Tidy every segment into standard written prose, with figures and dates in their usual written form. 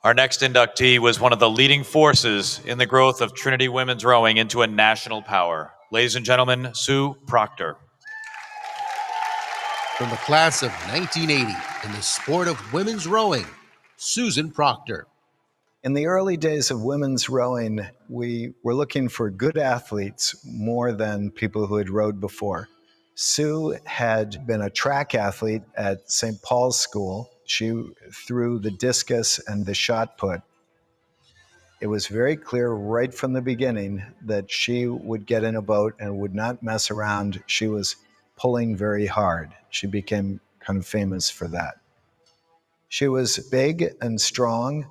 Our next inductee was one of the leading forces in the growth of Trinity women's rowing into a national power. Ladies and gentlemen, Sue Proctor. From the class of 1980 in the sport of women's rowing, Susan Proctor. In the early days of women's rowing, we were looking for good athletes more than people who had rowed before. Sue had been a track athlete at St. Paul's School. She threw the discus and the shot put. It was very clear right from the beginning that she would get in a boat and would not mess around. She was pulling very hard. She became kind of famous for that. She was big and strong.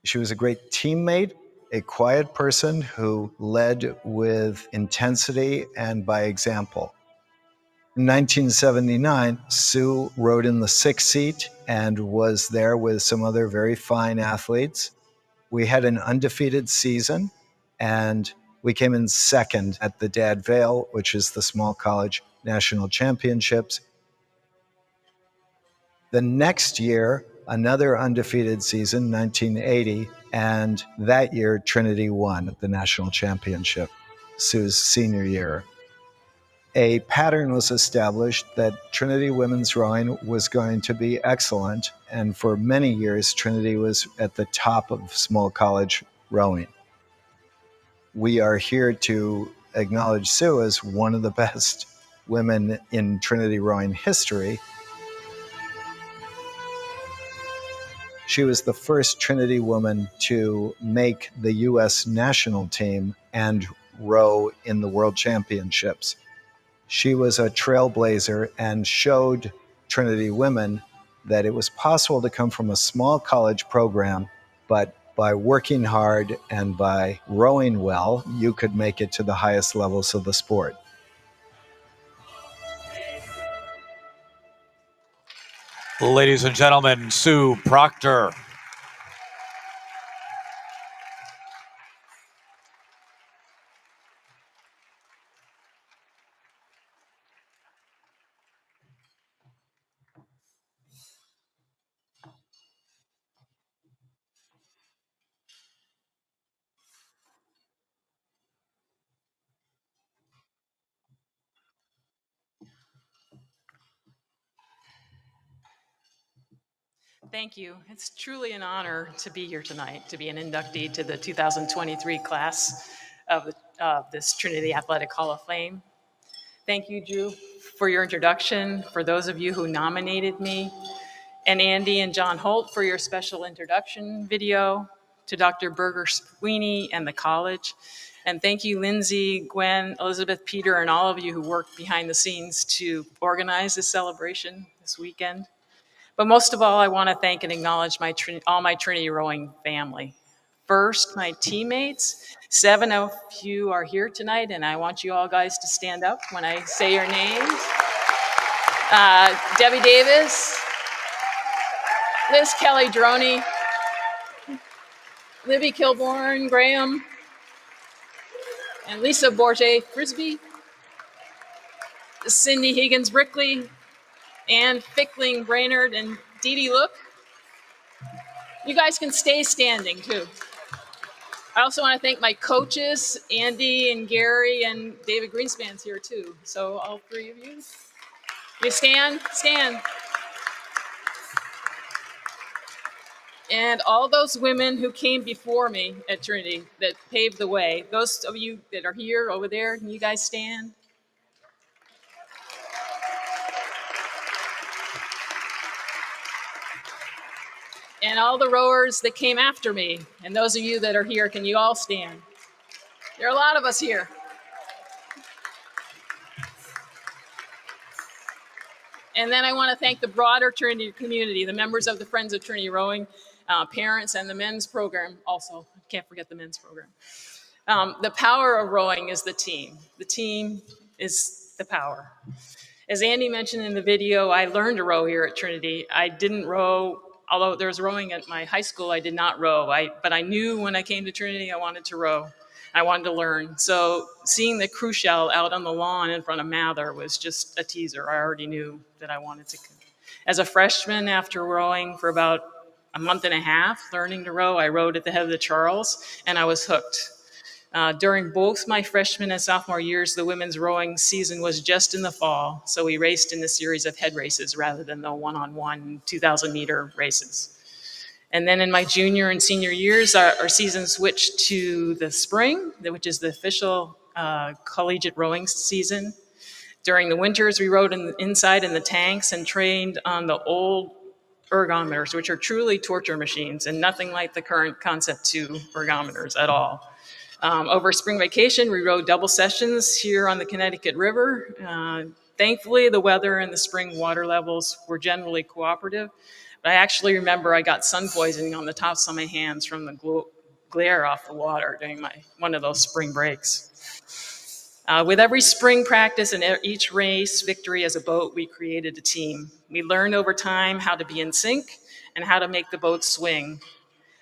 She was a great teammate, a quiet person who led with intensity and by example. In 1979, Sue rode in the sixth seat and was there with some other very fine athletes. We had an undefeated season, and we came in second at the Dad Vail, which is the small college national championships. The next year, another undefeated season, 1980, and that year Trinity won the national championship, Sue's senior year. A pattern was established that Trinity women's rowing was going to be excellent, and for many years Trinity was at the top of small college rowing. We are here to acknowledge Sue as one of the best women in Trinity rowing history. She was the first Trinity woman to make the U.S. national team and row in the World Championships. She was a trailblazer and showed Trinity women that it was possible to come from a small college program, but by working hard and by rowing well, you could make it to the highest levels of the sport. Ladies and gentlemen, Sue Proctor. Thank you. It's truly an honor to be here tonight, to be an inductee to the 2023 class of this Trinity Athletic Hall of Fame. Thank you, Drew, for your introduction, for those of you who nominated me, and Andy and John Holt for your special introduction video, to Dr. Berger Sweeney and the college. And thank you, Lindsay, Gwen, Elizabeth, Peter, and all of you who worked behind the scenes to organize this celebration this weekend. But most of all, I want to thank and acknowledge all my Trinity rowing family. First, my teammates. 7 of you are here tonight, and I want you all guys to stand up when I say your names. Debbie Davis, Liz Kelly Droney, Libby Kilborn Graham, and Lisa Bourget Frisbee, Cindy Higgins Brickley, Ann Fickling Brainerd, and Dee Dee Look. You guys can stay standing too. I also want to thank my coaches, Andy and Gary, and David Greenspan's here too. So all three of you. You stand. And all those women who came before me at Trinity that paved the way, those of you that are here, over there, can you guys stand? And all the rowers that came after me, and those of you that are here, can you all stand? There are a lot of us here. And then I want to thank the broader Trinity community, the members of the Friends of Trinity Rowing, parents, and the men's program also. Can't forget the men's program. The power of rowing is the team. The team is the power. As Andy mentioned in the video, I learned to row here at Trinity. I didn't row, although there was rowing at my high school, I did not row. But I knew when I came to Trinity, I wanted to row. I wanted to learn. So seeing the crew shell out on the lawn in front of Mather was just a teaser. I already knew that I wanted to. As a freshman, after rowing for about a month and a half learning to row. I rowed at the head of the Charles, and I was hooked. During both my freshman and sophomore years, the women's rowing season was just in the fall, so we raced in a series of head races rather than the one-on-one 2,000-meter races. And then in my junior and senior years, our season switched to the spring, which is the official collegiate rowing season. During the winters, we rowed inside in the tanks and trained on the old ergometers, which are truly torture machines and nothing like the current Concept 2 ergometers at all. Over spring vacation, we rowed double sessions here on the Connecticut River. Thankfully, the weather and the spring water levels were generally cooperative. But I actually remember I got sun poisoning on the tops of my hands from the glare off the water during one of those spring breaks. With every spring practice and each race victory as a boat, we created a team. We learned over time how to be in sync and how to make the boat swing.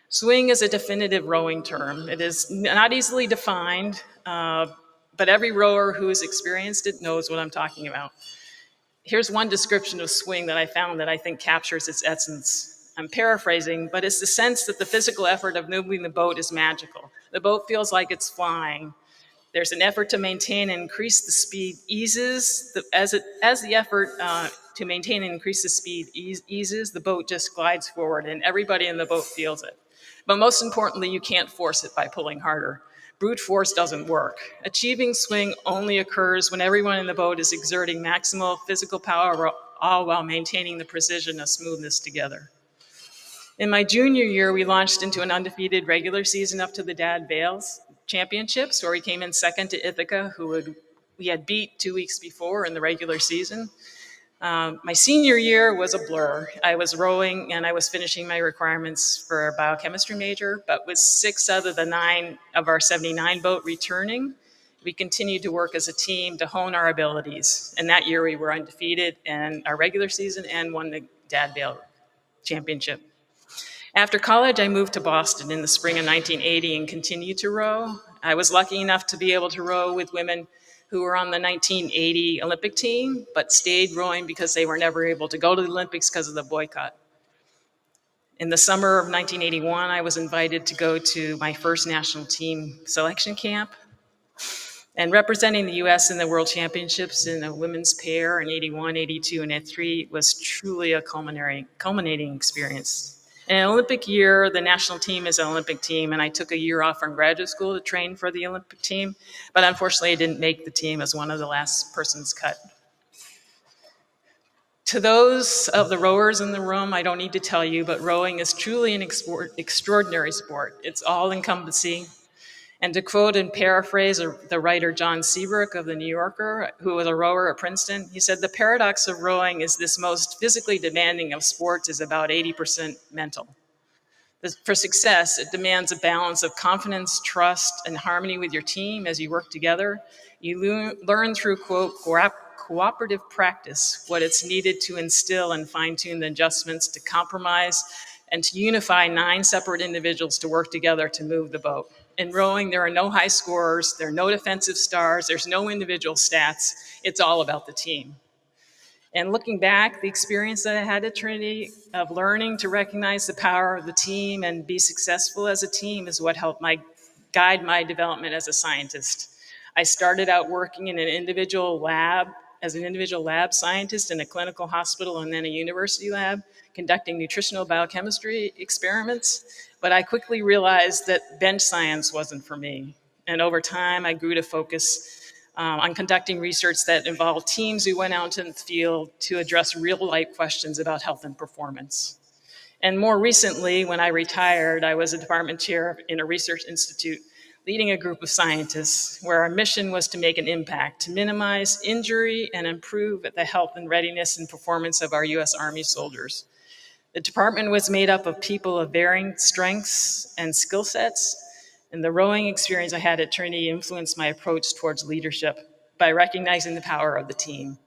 Swing is a definitive rowing term. It is not easily defined, but every rower who has experienced it knows what I'm talking about. Here's one description of swing that I found that I think captures its essence. I'm paraphrasing, but it's the sense that the physical effort of moving the boat is magical. The boat feels like it's flying. There's an effort to maintain and increase the speed eases. As the effort to maintain and increase the speed eases, the boat just glides forward, and everybody in the boat feels it. But most importantly, you can't force it by pulling harder. Brute force doesn't work. Achieving swing only occurs when everyone in the boat is exerting maximal physical power, all while maintaining the precision of smoothness together. In my junior year, we launched into an undefeated regular season up to the Dad Vail Championships, where we came in second to Ithaca, who we had beat 2 weeks before in the regular season. My senior year was a blur. I was rowing and I was finishing my requirements for a biochemistry major, but with 6 out of the 9 of our 79 boat returning, we continued to work as a team to hone our abilities. And that year we were undefeated in our regular season and won the Dad Vail Championship. After college, I moved to Boston in the spring of 1980 and continued to row. I was lucky enough to be able to row with women who were on the 1980 Olympic team, but stayed rowing because they were never able to go to the Olympics because of the boycott. In the summer of 1981, I was invited to go to my first national team selection camp. And representing the US in the World Championships in the women's pair in 81, 82, and 83 was truly a culminating experience. In an Olympic year, the national team is an Olympic team, and I took a year off from graduate school to train for the Olympic team, but unfortunately I didn't make the team as one of the last persons cut. To those of the rowers in the room, I don't need to tell you, but rowing is truly an extraordinary sport. It's all-encompassing. And to quote and paraphrase the writer John Seabrook of The New Yorker, who was a rower at Princeton, he said, "The paradox of rowing is this most physically demanding of sports is about 80% mental. For success, it demands a balance of confidence, trust, and harmony with your team as you work together. You learn through, quote, cooperative practice what it's needed to instill and fine-tune the adjustments to compromise and to unify 9 separate individuals to work together to move the boat. In rowing, there are no high scorers, there are no defensive stars, there's no individual stats. It's all about the team." And looking back, the experience that I had at Trinity of learning to recognize the power of the team and be successful as a team is what helped guide my development as a scientist. I started out working in an individual lab, as an individual lab scientist in a clinical hospital and then a university lab, conducting nutritional biochemistry experiments. But I quickly realized that bench science wasn't for me. And over time, I grew to focus on conducting research that involved teams who went out in the field to address real-life questions about health and performance. And more recently, when I retired, I was a department chair in a research institute leading a group of scientists where our mission was to make an impact, to minimize injury and improve the health and readiness and performance of our US Army soldiers. The department was made up of people of varying strengths and skill sets, and the rowing experience I had at Trinity influenced my approach towards leadership by recognizing the power of the team.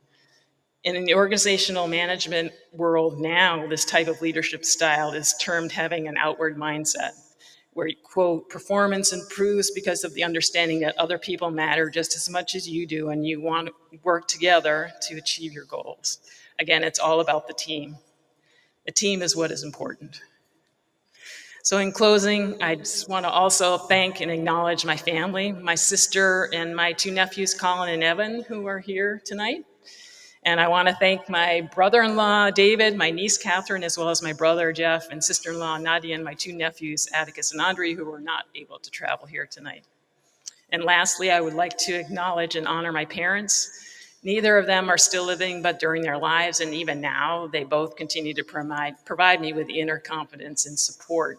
And in the organizational management world now, this type of leadership style is termed having an outward mindset, where, quote, performance improves because of the understanding that other people matter just as much as you do, and you want to work together to achieve your goals. Again, it's all about the team. The team is what is important. So in closing, I just want to also thank and acknowledge my family, my sister and my two nephews, Colin and Evan, who are here tonight. And I want to thank my brother-in-law, David, my niece, Catherine, as well as my brother, Jeff, and sister-in-law, Nadia, and my two nephews, Atticus and Andre, who were not able to travel here tonight. And lastly, I would like to acknowledge and honor my parents. Neither of them are still living, but during their lives, and even now, they both continue to provide me with inner confidence and support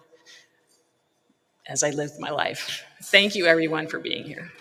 as I live my life. Thank you, everyone, for being here.